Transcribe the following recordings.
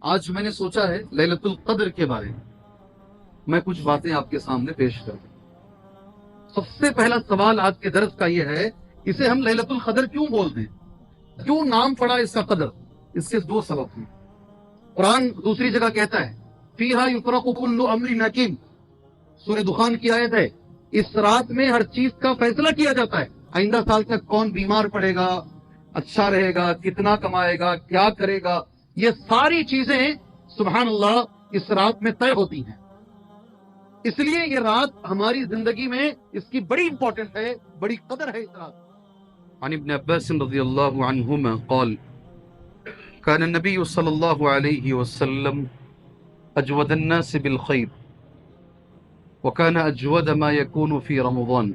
آج میں نے سوچا ہے لیلۃ القدر کے بارے میں کچھ باتیں آپ کے سامنے پیش کروں۔ سب سے پہلا سوال آج کے درس کا یہ ہے، اسے ہم لیلۃ القدر کیوں بولتے ہیں؟ کیوں نام پڑا اس کا قدر؟ اس کے دو سبب ہیں۔ قرآن دوسری جگہ کہتا ہے فیہا یفرق کل امر حکیم، سورہ دخان کی آیت ہے، اس رات میں ہر چیز کا فیصلہ کیا جاتا ہے۔ آئندہ سال تک کون بیمار پڑے گا، اچھا رہے گا، کتنا کمائے گا، کیا کرے گا، یہ ساری چیزیں سبحان اللہ اس رات میں طے ہوتی ہیں۔ اس لیے یہ رات ہماری زندگی میں اس کی بڑی امپورٹنٹ ہے، بڑی قدر ہے اس رات۔ عن ابن عباس رضی اللہ عنہما قال كان النبي صلى الله عليه وسلم أجود الناس بالخير وكان أجود ما يكون في رمضان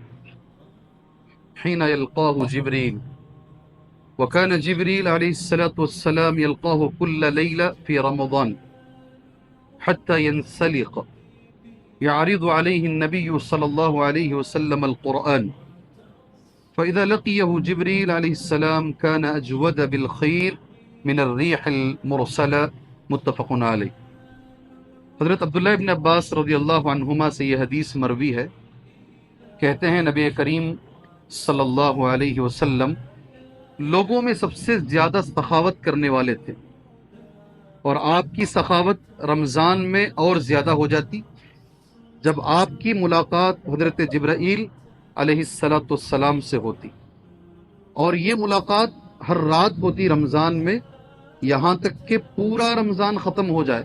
حين يلقاه جبريل، وكان جبريل عليه الصلاة والسلام يلقاه كل ليلة في رمضان حتى ينسلق، يعرض عليه النبي صلى الله عليه وسلم القرآن، فإذا لقيه جبريل عليه السلام كان أجود بالخير من الريح المرسلة، متفق علیہ۔ حضرت عبداللہ ابن عباس رضی اللہ عنہما سے یہ حدیث مروی ہے، کہتے ہیں نبی کریم صلی اللہ علیہ وسلم لوگوں میں سب سے زیادہ سخاوت کرنے والے تھے، اور آپ کی سخاوت رمضان میں اور زیادہ ہو جاتی جب آپ کی ملاقات حضرت جبرائیل علیہ الصلاۃ والسلام سے ہوتی، اور یہ ملاقات ہر رات ہوتی رمضان میں، یہاں تک کہ پورا رمضان ختم ہو جائے۔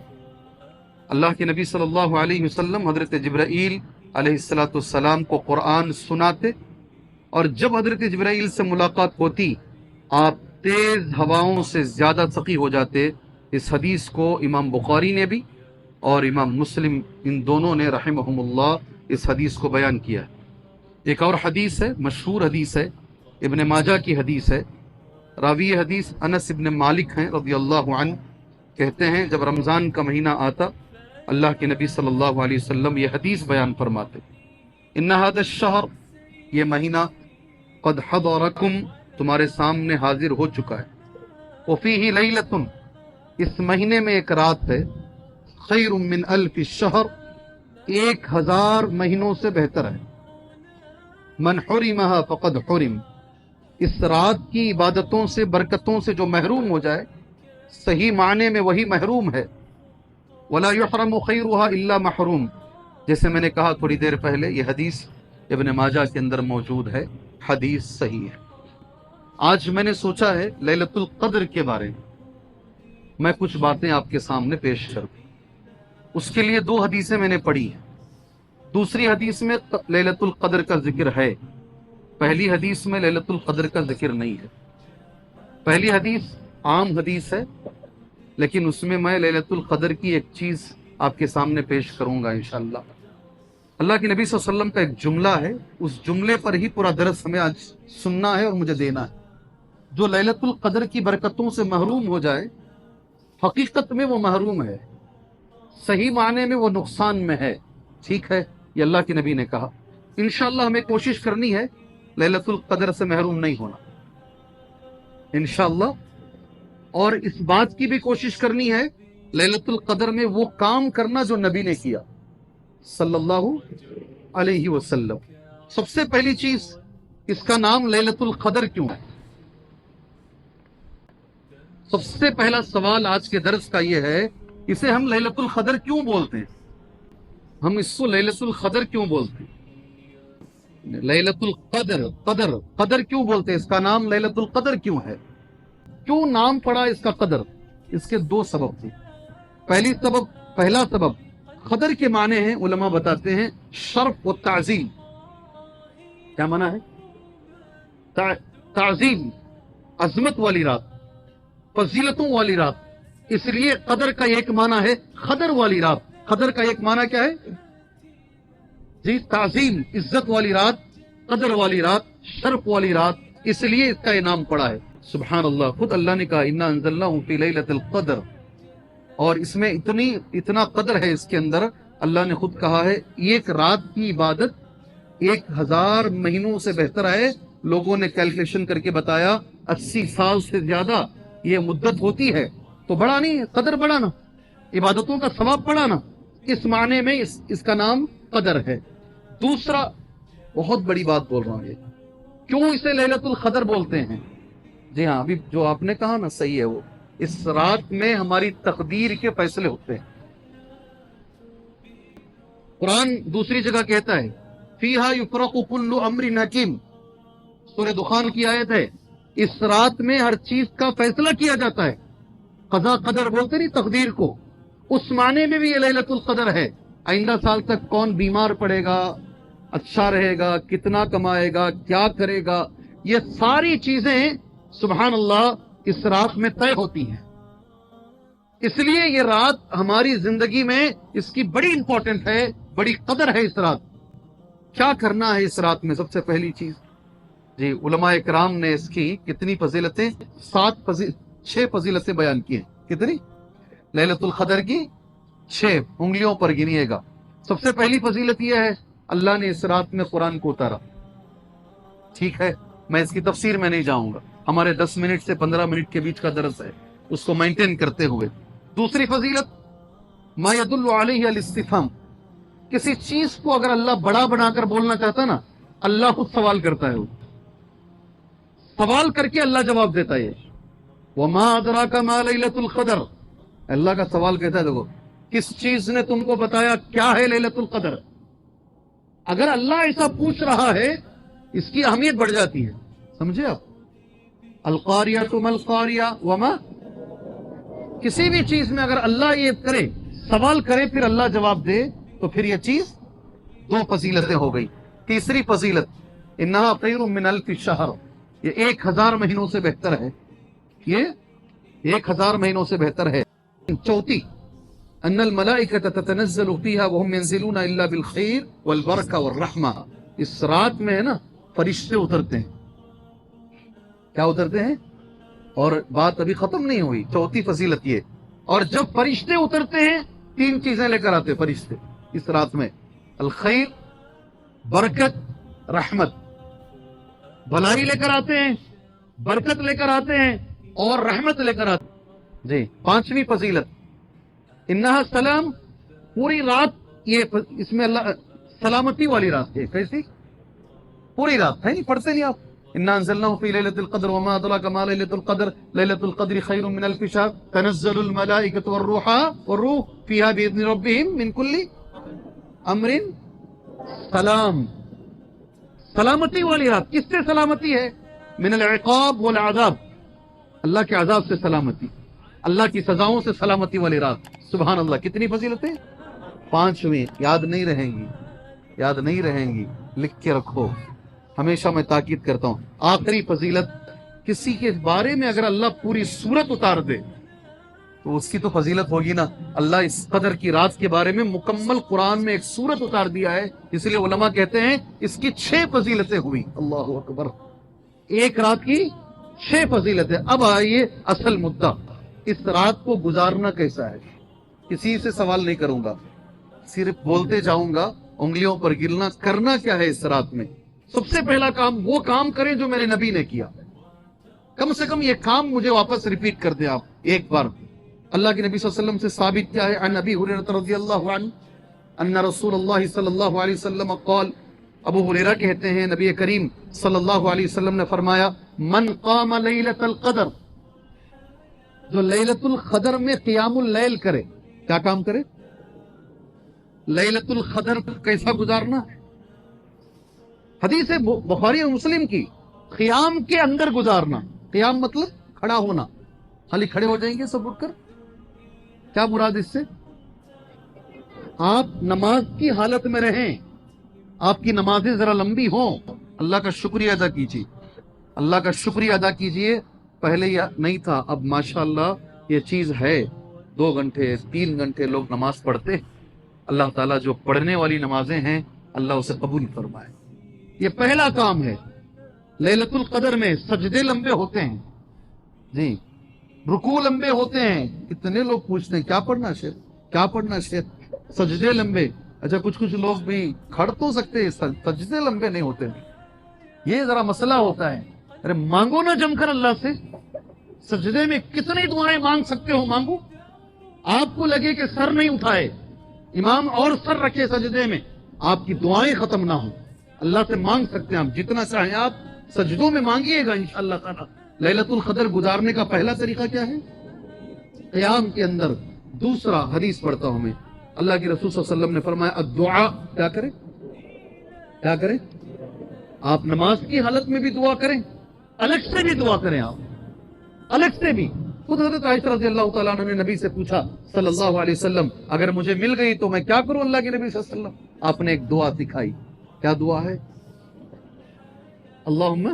اللہ کے نبی صلی اللہ علیہ وسلم حضرت جبرائیل علیہ الصلاۃ والسلام کو قرآن سناتے، اور جب حضرت جبرائیل سے ملاقات ہوتی آپ تیز ہواؤں سے زیادہ سخی ہو جاتے۔ اس حدیث کو امام بخاری نے بھی اور امام مسلم ان دونوں نے رحمہم اللہ اس حدیث کو بیان کیا ہے۔ ایک اور حدیث ہے، مشہور حدیث ہے، ابن ماجہ کی حدیث ہے۔ راوی حدیث انس ابن مالک ہیں رضی اللہ عنہ، کہتے ہیں جب رمضان کا مہینہ آتا اللہ کے نبی صلی اللہ علیہ وسلم یہ حدیث بیان فرماتے، ان ھذا الشہر، یہ مہینہ، قد حضرکم، تمہارے سامنے حاضر ہو چکا ہے، وفیہ لیلۃ، اس مہینے میں ایک رات ہے، خیر من الف الشہر، 1000 مہینوں سے بہتر ہے، من حرمها فقد حرم، اس رات کی عبادتوں سے برکتوں سے جو محروم ہو جائے صحیح معنی میں وہی محروم ہے، ولا يحرم خيرها الا محروم، جیسے میں نے کہا تھوڑی دیر پہلے یہ حدیث ابن ماجہ کے اندر موجود ہے، حدیث صحیح ہے۔ آج میں نے سوچا ہے لیلۃ القدر کے بارے میں کچھ باتیں آپ کے سامنے پیش کروں۔ اس کے لیے 2 حدیثیں میں نے پڑھی ہیں۔ دوسری حدیث میں لیلۃ القدر کا ذکر ہے، پہلی حدیث میں لیلۃ القدر کا ذکر نہیں ہے۔ پہلی حدیث عام حدیث ہے، لیکن اس میں میں لیلۃ القدر کی ایک چیز آپ کے سامنے پیش کروں گا انشاءاللہ۔ اللہ کے نبی صلی اللہ علیہ وسلم کا ایک جملہ ہے، اس جملے پر ہی پورا درس ہمیں آج سننا ہے اور مجھے دینا ہے۔ جو لیلۃ القدر کی برکتوں سے محروم ہو جائے حقیقت میں وہ محروم ہے، صحیح معنی میں وہ نقصان میں ہے، ٹھیک ہے؟ یہ اللہ کے نبی نے کہا۔ انشاءاللہ ہمیں کوشش کرنی ہے لیلۃ القدر سے محروم نہیں ہونا انشاءاللہ، اور اس بات کی بھی کوشش کرنی ہے لیلۃ القدر میں وہ کام کرنا جو نبی نے کیا صلی اللہ علیہ وسلم۔ سب سے پہلی چیز، اس کا نام لیلۃ القدر کیوں ہے؟ سب سے پہلا سوال آج کے درس کا یہ ہے، اسے ہم لیلۃ القدر کیوں بولتے ہیں؟ ہم اس کو لیلۃ القدر کیوں بولتے ہیں؟ لیلۃ القدر، قدر کیوں بولتے ہیں؟ اس کا نام لیلۃ القدر کیوں ہے؟ کیوں نام پڑا اس کا قدر؟ اس کے 2 سبب تھے۔ پہلا سبب، قدر کے معنی ہیں، علماء بتاتے ہیں شرف و تعظیم۔ کیا معنی ہے؟ تعظیم، عظمت والی رات، فضیلتوں والی رات، اس لیے قدر کا ایک معنی ہے قدر والی رات۔ قدر کا ایک معنی کیا ہے جی؟ تعظیم، عزت والی رات، قدر والی رات، شرف والی رات، اس لیے اس کا یہ نام پڑا ہے۔ سبحان اللہ، خود اللہ نے کہا انا انزلناہ فی لیلۃ القدر، اور اس میں اتنا قدر ہے اس کے اندر، اللہ نے خود کہا ہے ایک رات کی عبادت 1000 مہینوں سے بہتر ہے۔ لوگوں نے کیلکولیشن کر کے بتایا 80 سال سے زیادہ یہ مدت ہوتی ہے، تو بڑا نہیں ہے؟ قدر بڑا نا، عبادتوں کا ثواب پڑا نا، اس معنی میں اس کا نام قدر ہے۔ دوسرا بہت بڑی بات بول رہا ہوں، یہ کیوں اسے لیلۃ القدر بولتے ہیں؟ جی ہاں، ابھی جو آپ نے کہا نا صحیح ہے، وہ اس رات میں ہماری تقدیر کے فیصلے ہوتے ہیں۔ قرآن دوسری جگہ کہتا ہے فیہا یفرق کل امر حکیم، سورہ دخان کی آیت ہے، اس رات میں ہر چیز کا فیصلہ کیا جاتا ہے۔ قضا قدر بولتے نہیں تقدیر کو، اس معنی میں بھی یہ لیلۃ القدر ہے۔ آئندہ سال تک کون بیمار پڑے گا، اچھا رہے گا، کتنا کمائے گا، کیا کرے گا، یہ ساری چیزیں سبحان اللہ اس رات میں طے ہوتی ہیں۔ اس لیے یہ رات ہماری زندگی میں اس کی بڑی امپورٹنٹ ہے، بڑی قدر ہے اس رات۔ کیا کرنا ہے اس رات میں؟ سب سے پہلی چیز جی، علماء کرام نے اس کی کتنی فضیلتیں، 6 فضیلتیں بیان کی ہیں۔ کتنی؟ لیلۃ القدر کی 6 انگلیوں پر گنیے گا۔ سب سے پہلی فضیلت یہ ہے اللہ نے اس رات میں قرآن کو اتارا۔ ٹھیک ہے، میں اس کی تفسیر میں نہیں جاؤں گا، ہمارے 10 منٹ سے 15 منٹ کے بیچ کا درس ہے، اس کو مینٹین کرتے ہوئے۔ دوسری فضیلت ما يدل علیہ الاستفہام، کسی چیز کو اگر اللہ بڑا بنا کر بولنا چاہتا نا، اللہ خود سوال کرتا ہے، وہ سوال کر کے اللہ جواب دیتا ہے۔ وما ادراک ما لیلۃ القدر، اللہ کا سوال کہتا ہے دیکھو کس چیز نے تم کو بتایا کیا ہے لیلۃ القدر۔ اگر اللہ ایسا پوچھ رہا ہے اس کی اہمیت بڑھ جاتی ہے، سمجھے آپ؟ القاریہ ما القاریہ وما، کسی بھی چیز میں اگر اللہ یہ کرے، سوال کرے پھر اللہ جواب دے، تو پھر یہ چیز 2 فضیلتیں ہو گئی۔ تیسری فضیلت انہا خیر من الف شہر، یہ 1000 مہینوں سے بہتر ہے، یہ 1000 مہینوں سے بہتر ہے۔ چوتھی ان الملائکۃ تتنزل فیہا وہم ینزلون الا بالخیر والبرکہ والرحمہ، اس رات میں ہے نا فرشتے اترتے ہیں۔ کیا اترتے ہیں؟ اور بات ابھی ختم نہیں ہوئی، چوتھی فضیلت یہ، اور جب فرشتے اترتے ہیں 3 چیزیں لے کر آتے فرشتے اس رات میں، الخیر، برکت، رحمت۔ بھلائی لے کر آتے ہیں، برکت لے کر آتے ہیں، اور رحمت لے کر آتے ہیں۔ جی، 5ویں فضیلت انہا سلام، پوری رات یہ اس میں اللہ سلامتی والی رات ہے۔ کیسی؟ پوری رات ہے، نہیں پڑھتے نہیں آپ؟ انا انزلناه في ليلة القدر وما ادراك ما ليلة القدر ليلة القدر خير من الف شهر تنزل الملائكة والروح فيها بإذن ربهم من كل امر سلام۔ سلامتی والی رات، کس سے سلامتی ہے؟ من العقاب والعذاب، اللہ کے عذاب سے سلامتی، اللہ کی سزاؤں سے سلامتی والی رات۔ سبحان اللہ، کتنی فضیلتیں؟ 5ویں، یاد نہیں رہیں گی، یاد نہیں رہیں گی، لکھ کے رکھو، ہمیشہ میں تاکید کرتا ہوں۔ آخری فضیلت، کسی کے بارے میں اگر اللہ پوری سورت اتار دے تو اس کی تو فضیلت ہوگی نا۔ اللہ اس قدر کی رات کے بارے میں مکمل قرآن میں ایک سورت اتار دیا ہے، اس لیے علماء کہتے ہیں اس کی 6 فضیلتیں ہوئی۔ اللہ اکبر، ایک رات کی 6 فضیلتیں۔ اب آئیے اصل مدعا، اس رات کو گزارنا کیسا ہے؟ کسی سے سوال نہیں کروں گا، صرف بولتے جاؤں گا، انگلیوں پر گرنا۔ کرنا کیا ہے اس رات میں؟ سب سے پہلا کام وہ کام کریں جو میرے نبی نے کیا، کم سے کم یہ کام مجھے واپس ریپیٹ کر دیں آپ ایک بار۔ اللہ کے نبی صلی اللہ علیہ وسلم سے ثابت کیا ہے، عن ابی ہریرہ رضی اللہ عنہ ان رسول اللہ صلی اللہ علیہ وسلم قال، ابو ہریرہ کہتے ہیں نبی کریم صلی اللہ علیہ وسلم نے فرمایا، من قام لیلۃ القدر، جو لیلۃ القدر میں قیام اللیل کرے۔ کیا کام کرے؟ لیلۃ القدر کیسا گزارنا ہے؟ حدیث بخاری اور مسلم کی، قیام کے اندر گزارنا۔ قیام مطلب کھڑا ہونا، خالی کھڑے ہو جائیں گے سب اٹھ کر؟ کیا مراد اس سے؟ آپ نماز کی حالت میں رہیں، آپ کی نمازیں ذرا لمبی ہوں، اللہ کا شکریہ ادا کیجیے، اللہ کا شکریہ ادا کیجیے۔ پہلے یہ نہیں تھا، اب ماشاءاللہ یہ چیز ہے، 2 گھنٹے 3 گھنٹے لوگ نماز پڑھتے ہیں۔ اللہ تعالیٰ جو پڑھنے والی نمازیں ہیں اللہ اسے قبول فرمائے۔ یہ پہلا کام ہے۔ لیلۃ القدر میں سجدے لمبے ہوتے ہیں، جی، رکوع لمبے ہوتے ہیں۔ اتنے لوگ پوچھتے ہیں کیا پڑھنا شیخ، کیا پڑھنا شیخ؟ سجدے لمبے۔ اچھا، کچھ لوگ بھی کھڑ تو سکتے ہیں، سجدے لمبے نہیں ہوتے، یہ ذرا مسئلہ ہوتا ہے۔ ارے مانگو نا جم کر اللہ سے، سجدے میں کتنی دعائیں مانگ سکتے ہو، مانگو۔ آپ کو لگے کہ سر نہیں اٹھائے امام اور سر رکھے سجدے میں، آپ کی دعائیں ختم نہ ہوں، اللہ سے مانگ سکتے ہیں آپ جتنا چاہیں، آپ سجدوں میں مانگیے گا انشاءاللہ تعالی۔ لیلۃ القدر گزارنے کا پہلا طریقہ کیا ہے؟ قیام کے اندر۔ دوسرا حدیث پڑھتا ہوں میں، اللہ کے رسول صلی اللہ علیہ وسلم نے فرمایا الدعاء، کیا کریں؟ کیا کریں؟ آپ نماز کی حالت میں بھی دعا کریں، الگ سے بھی دعا کریں، آپ الگ سے بھی۔ خود حضرت عائشہ رضی اللہ تعالیٰ عنہ نے نبی سے پوچھا صلی اللہ علیہ وسلم اگر مجھے مل گئی تو میں کیا کروں اللہ کے نبی صلی اللہ علیہ وسلم؟ آپ نے ایک دعا سکھائی، کیا دعا ہے؟ اللہم،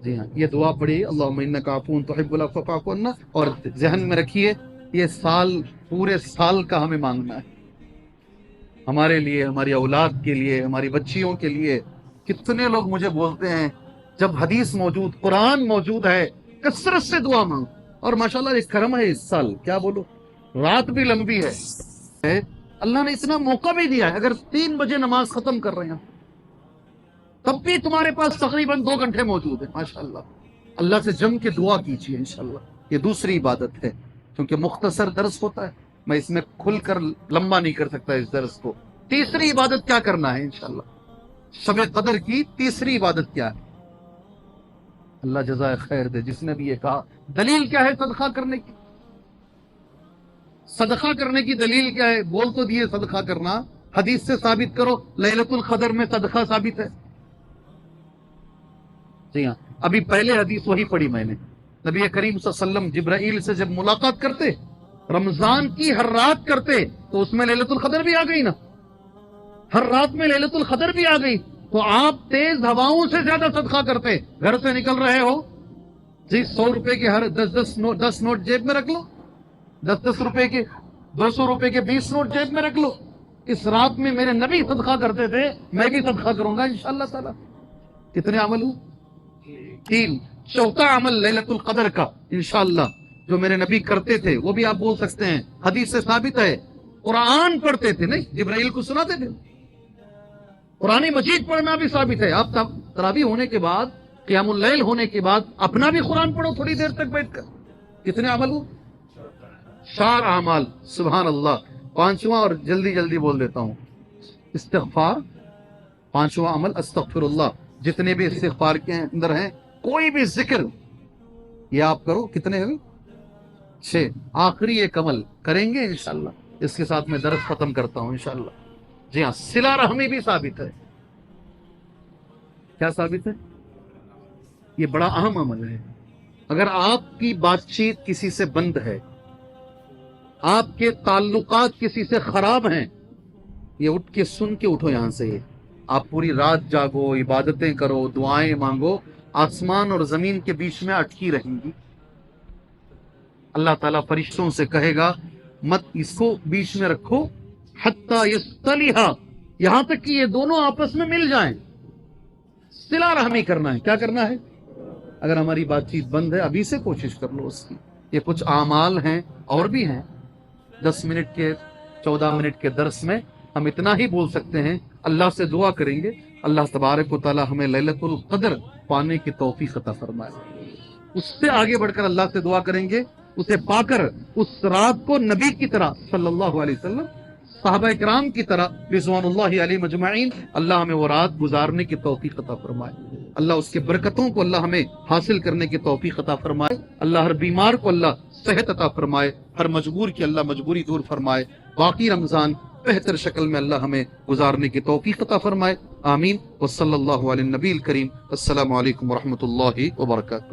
جی ہاں یہ دعا پڑھیے، اللہم انک عفو تحب العفو فاعف عنا، اور ذہن میں رکھیے یہ سال، پورے سال کا ہمیں مانگنا ہے، ہمارے لیے، ہماری اولاد کے لیے، ہماری بچیوں کے لیے۔ کتنے لوگ مجھے بولتے ہیں جب حدیث موجود، قرآن موجود ہے، کثرت سے دعا مانگ، اور ماشاءاللہ ایک کرم ہے اس سال، کیا بولو، رات بھی لمبی ہے، اللہ نے اتنا موقع بھی دیا ہے، اگر 3 بجے نماز ختم کر رہے ہیں تب بھی تمہارے پاس تقریباً 2 گھنٹے موجود ہیں، ماشاءاللہ۔ اللہ سے جم کے دعا کیجیے انشاءاللہ۔ یہ دوسری عبادت ہے، کیونکہ مختصر درس ہوتا ہے، میں اس میں کھل کر لمبا نہیں کر سکتا اس درس کو۔ تیسری عبادت کیا کرنا ہے انشاءاللہ؟ شب قدر کی تیسری عبادت کیا ہے؟ اللہ جزائے خیر دے جس نے بھی یہ کہا۔ دلیل کیا ہے صدقہ کرنے کی؟ صدقہ کرنے کی دلیل کیا ہے؟ بول تو دیے صدقہ کرنا، حدیث سے ثابت کرو، لیلۃ القدر میں صدقہ ثابت ہے۔ جی ہاں، ابھی پہلے حدیث وہی پڑھی میں نے، نبی کریم صلی اللہ علیہ وسلم جبرائیل سے جب ملاقات کرتے، رمضان کی ہر رات کرتے، تو اس میں لیلۃ القدر بھی آ گئی نا، ہر رات میں لیلۃ القدر بھی آ گئی، تو آپ تیز ہواؤں سے زیادہ صدقہ کرتے۔ گھر سے نکل رہے ہو جی، 100 روپے کے ہر 10 نوٹ جیب میں رکھ لو، 10 روپے کے، 200 روپے کے 20 نوٹ جیب میں رکھ لو۔ اس رات میں میرے نبی صدقہ کرتے تھے، میں بھی صدقہ کروں گا انشاءاللہ تعالی۔ کتنے عمل ہوں؟ 3۔ چوتھا عمل لیلۃ القدر کا انشاءاللہ جو میرے نبی کرتے تھے، وہ بھی آپ بول سکتے ہیں، حدیث سے ثابت ہے۔ قرآن پڑھتے تھے، نہیں جبرائیل کو سناتے تھے، قرآن مجید پڑھنا بھی ثابت ہے۔ آپ تراویح ہونے کے بعد، قیام اللیل ہونے کے بعد اپنا بھی قرآن پڑھو تھوڑی دیر تک بیٹھ کر۔ کتنے عمل ہو؟ 4 اعمال، سبحان اللہ۔ 5واں اور جلدی بول دیتا ہوں، استغفار۔ 5واں عمل استغفر اللہ، جتنے بھی استغفار کے اندر ہیں، کوئی بھی ذکر یہ آپ کرو۔ کتنے ہوئے؟ 6۔ آخری ایک عمل کریں گے انشاءاللہ، اس کے ساتھ میں درس ختم کرتا ہوں انشاءاللہ۔ جی ہاں، صلہ رحمی بھی ثابت ہے۔ کیا ثابت ہے؟ یہ بڑا اہم عمل ہے۔ اگر آپ کی بات چیت کسی سے بند ہے، آپ کے تعلقات کسی سے خراب ہیں، یہ اٹھ کے سن کے اٹھو یہاں سے۔ آپ پوری رات جاگو، عبادتیں کرو، دعائیں مانگو، آسمان اور زمین کے بیچ میں اٹکی رہیں گی۔ اللہ تعالیٰ فرشتوں سے کہے گا مت اس کو بیچ میں رکھو، حتی یصطلحا، یہاں تک کہ یہ دونوں آپس میں مل جائیں۔ صلہ رحمی کرنا ہے۔ کیا کرنا ہے؟ اگر ہماری بات چیت بند ہے، ابھی سے کوشش کر لو اس کی۔ یہ کچھ اعمال ہیں، اور بھی ہیں۔ 10 منٹ کے، 14 منٹ کے درس میں ہم اتنا ہی بول سکتے ہیں۔ اللہ سے دعا کریں گے اللہ تبارک و تعالی ہمیں لیلۃ القدر پانے کی توفیق عطا فرمائے۔ اس سے آگے بڑھ کر اللہ سے دعا کریں گے، اسے پا کر اس رات کو نبی کی طرح صلی اللہ علیہ وسلم، صحابہ کرام کی طرح رضوان اللہ علیہ مجمعین، اللہ ہمیں وہ رات گزارنے کی توفیق عطا فرمائے۔ اللہ اس کے برکتوں کو اللہ ہمیں حاصل کرنے کی توفیق عطا فرمائے۔ اللہ ہر بیمار کو اللہ صحت عطا فرمائے، ہر مجبور کی اللہ مجبوری دور فرمائے۔ باقی رمضان بہتر شکل میں اللہ ہمیں گزارنے کی توفیق عطا فرمائے۔ آمین۔ وصلی اللہ علی النبی الکریم۔ السلام علیکم ورحمۃ اللہ وبرکاتہ۔